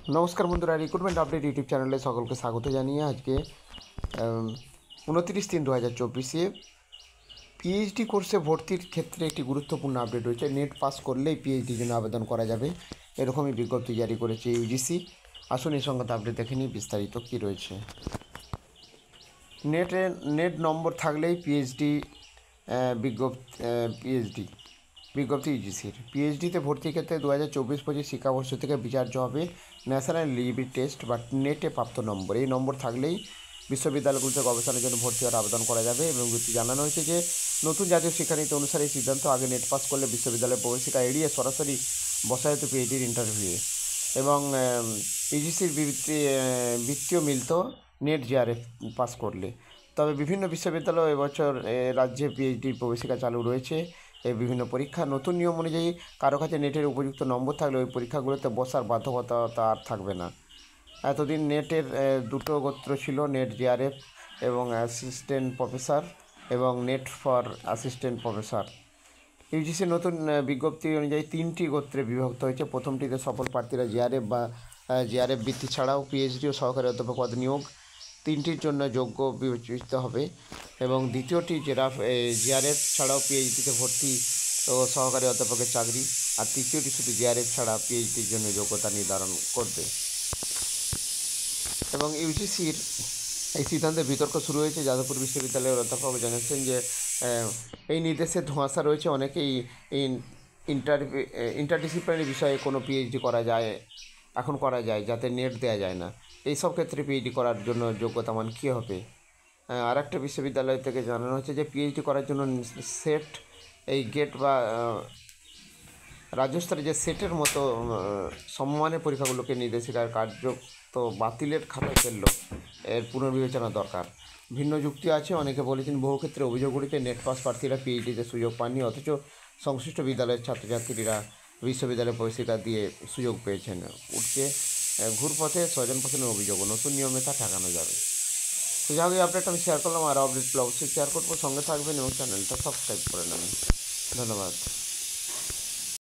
নমস্কার বন্ধুরা, recruitment update YouTube চ্যানেলে সকলকে স্বাগত জানিয়ে আজকে 29/3/2024 পিএইচডি কোর্সে ভর্তির ক্ষেত্রে একটি গুরুত্বপূর্ণ আপডেট রয়েছে। নেট পাস করলেই পিএইচডির জন্য আবেদন করা যাবে, এরকমই বিজ্ঞপ্তি জারি করেছে ইউজিসি। আসুন এই সংক্রান্ত আপডেট দেখে নিই বিস্তারিত কী রয়েছে। নেট নম্বর থাকলেই পিএইচডি বিজ্ঞপ্তি ইউজিসির। পিএইচডিতে ভর্তির ক্ষেত্রে 2024-25 শিক্ষাবর্ষ থেকে বিচার্য হবে ন্যাশনাল এলিজিবিলিটি টেস্ট বা নেটে প্রাপ্ত নম্বর। এই নম্বর থাকলেই বিশ্ববিদ্যালয়গুলিতে গবেষণার জন্য ভর্তি হওয়ার আবেদন করা যাবে। এবং জানানো হয়েছে যে নতুন জাতীয় শিক্ষানীতি অনুসারে এই সিদ্ধান্ত আগে নেট পাস করলে বিশ্ববিদ্যালয়ের প্রবেশিকা এড়িয়ে সরাসরি বসা যেত পিএইচডির ইন্টারভিউয়ে। এবং ইউজিসির বৃত্তিও মিলত নেট জিআরএফ পাস করলে। তবে বিভিন্ন বিশ্ববিদ্যালয় এবছর রাজ্যে পিএইচডির প্রবেশিকা চালু রয়েছে। এই বিভিন্ন পরীক্ষা নতুন নিয়ম অনুযায়ী কারো কাছে নেটের উপযুক্ত নম্বর থাকলে ওই পরীক্ষাগুলোতে বসার বাধ্যবাধকতা আর থাকবে না। এতদিন নেটের দুটো গোত্র ছিল, নেট জিআরএফ এবং অ্যাসিস্ট্যান্ট প্রফেসর এবং নেট ফর অ্যাসিস্ট্যান্ট প্রফেসর। ইউজিসির নতুন বিজ্ঞপ্তি অনুযায়ী 3টি গোত্রে বিভক্ত হয়েছে। প্রথমটিতে সফল প্রার্থীরা জিআরএফ বা জিআরএফ বৃত্তি ছাড়াও পিএইচডি ও সহকারী অধ্যাপক পদ নিয়োগ তিনটির জন্য যোগ্য বিবেচিত হবে। এবং দ্বিতীয়টি জিআরএফ ছাড়াও পিএইচডিতে ভর্তি ও সহকারী অধ্যাপকের চাকরি। আর তৃতীয়টি শুধু জিআরএফ ছাড়া পিএইচডির জন্য যোগ্যতা নির্ধারণ করবে। এবং ইউজিসির এই সিদ্ধান্তে বিতর্ক শুরু হয়েছে। যাদবপুর বিশ্ববিদ্যালয়ের অধ্যাপক জানিয়েছেন যে এই নির্দেশে ধোঁয়াশা রয়েছে। অনেকেই ইন্টারডিসিপ্লিনারি বিষয়ে কোনো পিএইচডি এখন করা যায় যাতে নেট দেওয়া যায় না। এই সব ক্ষেত্রে পিএইচডি করার জন্য যোগ্যতা মান কী হবে। আর একটা বিশ্ববিদ্যালয় থেকে জানানো হয়েছে যে পিএইচডি করার জন্য সেট এই গেট বা রাজ্যস্তরে যে সেটের মতো সম্মানের পরীক্ষাগুলোকে নির্দেশিকার কার্যত বাতিলের খাতায় ফেলল, এর পুনর্বিবেচনা দরকার। ভিন্ন যুক্তি আছে। অনেকে বলেছেন বহু ক্ষেত্রে অভিযোগ উঠেছে নেট পাস প্রার্থীরা পিএইচডিতে সুযোগ পাননি, অথচ সংশ্লিষ্ট বিদ্যালয়ের ছাত্রছাত্রীরা বিশ্ববিদ্যালয়ে প্রবেশিকা দিয়ে সুযোগ পেয়েছেন। উঠছে ঘুরপথে স্বজন পোষণের অভিযোগও। নতুন নিয়মে তা ঠেকানো যাবে। তো যাই হোক, এই আপডেট আমি শেয়ার করলাম। আর আপডেটগুলো অবশ্যই শেয়ার করবো। সঙ্গে থাকবেন এবং চ্যানেলটা সাবস্ক্রাইব করে নেবেন। ধন্যবাদ।